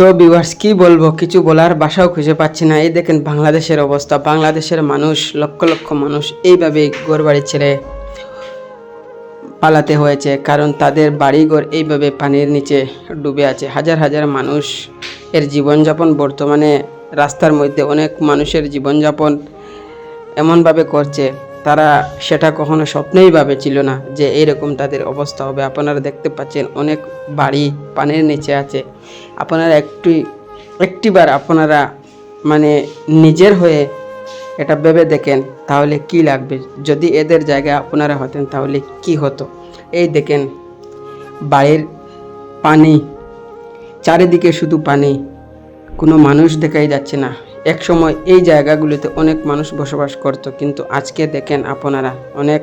So viewers কি বলবো, কিছু বলার ভাষাও খুঁজে পাচ্ছি না। এই দেখেন বাংলাদেশের অবস্থা, বাংলাদেশের মানুষ, লক্ষ লক্ষ মানুষ এইভাবে ঘরবাড়ি ছেড়ে পালাতে হয়েছে, কারণ তাদের বাড়িঘর এইভাবে পানির নিচে ডুবে আছে। হাজার হাজার মানুষ এর জীবনযাপন বর্তমানে রাস্তার মধ্যে অনেক মানুষের জীবনযাপন এমনভাবে করছে, তারা সেটা কখনো স্বপ্নেই ভাবেছিল না যে এইরকম তাদের অবস্থা হবে। আপনারা দেখতে পাচ্ছেন অনেক বাড়ি পানির নিচে আছে। আপনারা একটিবার আপনারা মানে নিজের হয়ে এটা ভেবে দেখেন, তাহলে কি লাগবে। যদি এদের জায়গায় আপনারা হতেন তাহলে কি হতো। এই দেখেন বাড়ির পানি, চারিদিকে শুধু পানি, কোনো মানুষ দেখাই যাচ্ছে না। এক সময় এই জায়গাগুলোতে অনেক মানুষ বসবাস করত, কিন্তু আজকে দেখেন আপনারা অনেক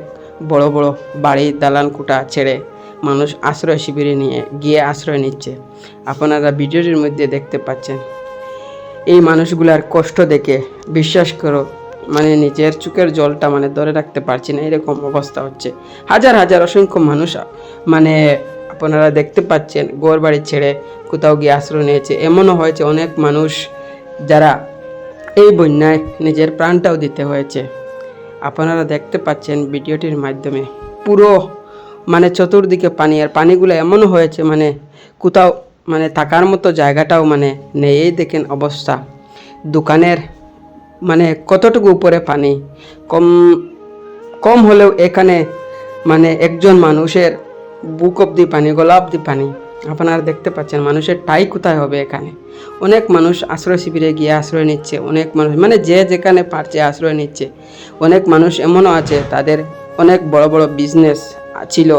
বড় বড় বাড়ি দালান কোঠা ছেড়ে মানুষ আশ্রয় শিবিরে গিয়ে আশ্রয় নিচ্ছে। আপনারা ভিডিওটির মধ্যে দেখতে পাচ্ছেন। এই মানুষগুলার কষ্ট দেখে বিশ্বাস করো মানে নিজের চোখের জলটা মানে ধরে রাখতে পারছি না, এরকম অবস্থা হচ্ছে। হাজার হাজার অসংখ্য মানুষ মানে আপনারা দেখতে পাচ্ছেন ঘর বাড়ি ছেড়ে কোথাও গিয়ে আশ্রয় নিয়েছে। এমনও হয়েছে অনেক মানুষ যারা এই বন্যায় নিজের প্রাণটাও দিতে হয়েছে। আপনারা দেখতে পাচ্ছেন ভিডিওটির মাধ্যমে পুরো মানে চতুর্দিকে পানি, আর পানিগুলো এমনও হয়েছে মানে কোথাও মানে থাকার মতো জায়গাটাও মানে নেই। এই দেখেন অবস্থা, দোকানের মানে কতটুকু উপরে পানি, কম কম হলেও এখানে মানে একজন মানুষের বুক অব্দি পানি, গলা অব্দি পানি। আপনারা দেখতে পাচ্ছেন মানুষের টাই কোথায় হবে। এখানে অনেক মানুষ আশ্রয় শিবিরে গিয়ে আশ্রয় নিচ্ছে, অনেক মানুষ মানে যে যেখানে পারছে আশ্রয় নিচ্ছে। অনেক মানুষ এমনও আছে তাদের অনেক বড় বড় বিজনেস ছিল,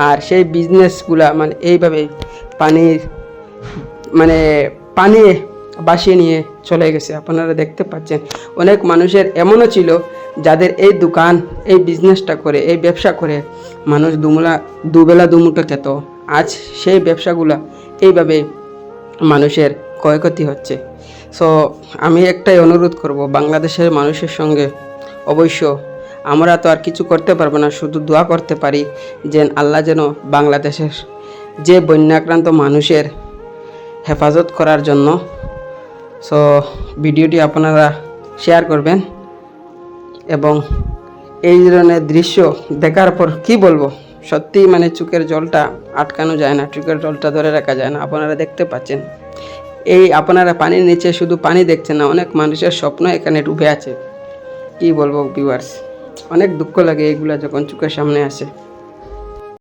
আর সেই বিজনেসগুলা মানে এইভাবে পানির মানে পানি বাসিয়ে নিয়ে চলে গেছে। আপনারা দেখতে পাচ্ছেন অনেক মানুষের এমনও ছিল যাদের এই দোকান, এই বিজনেসটা করে, এই ব্যবসা করে মানুষ দুবেলা দুমুঠো খেত। আজ সেই ব্যবসাগুলা এইভাবে মানুষের ক্ষয়ক্ষতি হচ্ছে। সো আমি একটাই অনুরোধ করব বাংলাদেশের মানুষের সঙ্গে, অবশ্য আমরা তো আর কিছু করতে পারবো না, শুধু দোয়া করতে পারি যেন আল্লাহ যেন বাংলাদেশের যে বন্যাক্রান্ত মানুষের হেফাজত করার জন্য। সো ভিডিওটি আপনারা শেয়ার করবেন, এবং এই ধরনের দৃশ্য দেখার পর কি বলবো, সত্যিই মানে চোখের জলটা আটকানো যায় না, চোখের জলটা ধরে রাখা যায় না। আপনারা দেখতে পাচ্ছেন এই আপনারা পানির নিচে শুধু পানি দেখছেন না, অনেক মানুষের স্বপ্ন এখানে ডুবে আছে। কি বলবো ভিউয়ার্স, অনেক দুঃখ লাগে এইগুলা যখন চোখের সামনে আসে।